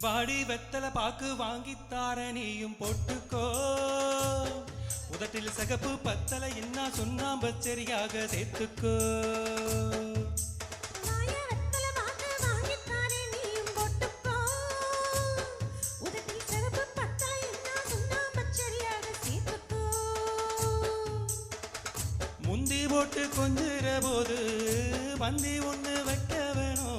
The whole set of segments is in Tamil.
வாடி வெத்தல பாக்கு வாங்கித்தார நீயும் போட்டுக்கோ. உதட்டில் சகப்பு பத்தல என்ன சுண்ணாம்பு சரியாக சேர்த்துக்கோ. முந்தி போட்டு கொஞ்சிற போது பந்தி ஒண்ணு வைக்க வேணும்.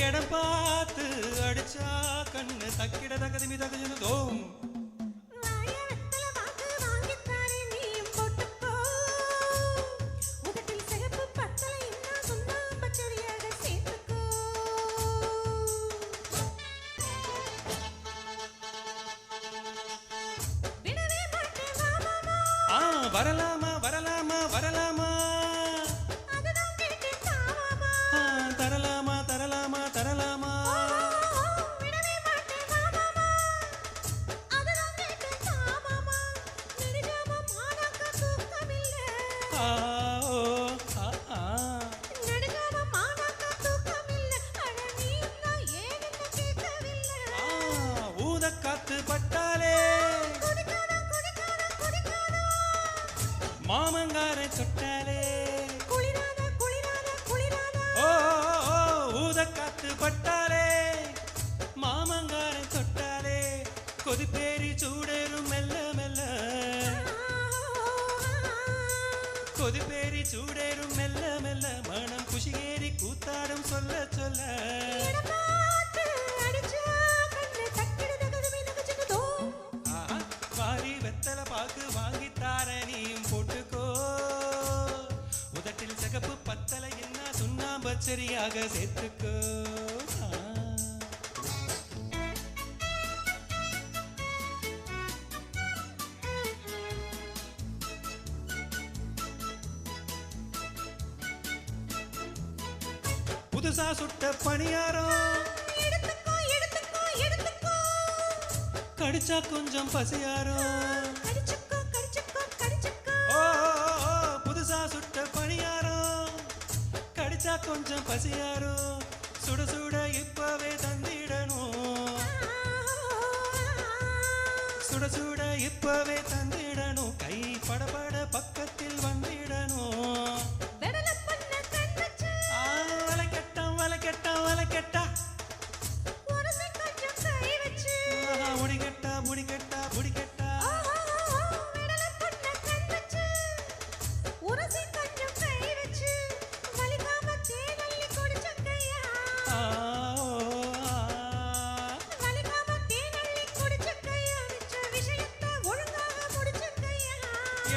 இடம் பார்த்து அடிச்சா கண்ணு தக்கிட தகதிமி தகுந்தோம். வரலாமா வரலாமா வரலாமா தரலாமா தரலாமா தரலாமா. ஊத காத்து பட்டாலே மாமங்கார சொட்டாலே ஊத காத்து பட்டாலே மாமங்கார சொட்டாலே கொதிப்பேரி சூடேறும் மெல்ல மெல்ல. கொதிப்பேரி சூடேறும் மெல்ல மெல்ல மனம் குஷியேறி கூத்தாடும் சொல்ல சொல்ல. வாரி வெத்தல பாக்கு வாங்கித்தார நீயும் போட்டுக்கோ. உதட்டில் சகப்பு பத்தல என்ன சுண்ணாம்பு சரியாக சேர்த்துக்கோ. புதுசா சுட்ட பணியாரம் கடிச்சா கொஞ்சம் பசியாரம். புதுசா சுட்ட பணியாரம் கடிச்சா கொஞ்சம் பசியாரம். சுட சுட இப்பவே தந்திடணும். சுட சுட இப்பவே தந்திடணும். கை படபட பக்கத்தில் வந்திடணும். வலக்கெட்டம் வலக்கெட்டம் வலக்கெட்டா முடிக்கெட்டா முடிக்கெட்டா முடிக்கெட்டா.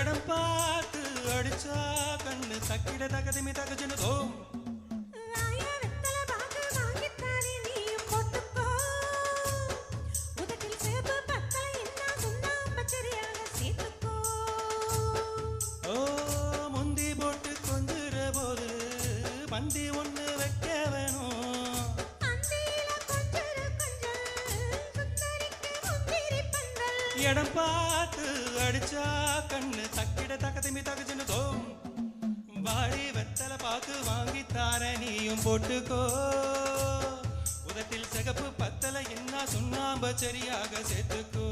இடம் பார்த்து அடிச்சா கண்ணு தக்கிட தகதிமி தகஜனதோம். முந்தி போட்டு கொஞ்சிற போது பந்தி ஒண்ணு வைக்க வேணும். இடம் பார்த்து அடிச்சா கண்ணு தக்கிட தகதிமி தகஜனதோம். வாடி வெத்தல பாக்கு வாங்கித்தார நீயும் போட்டுக்கோ. உதட்டில் சகப்பு பத்தல என்ன சுண்ணாம்பு சரியாக சேர்த்துக்கோ.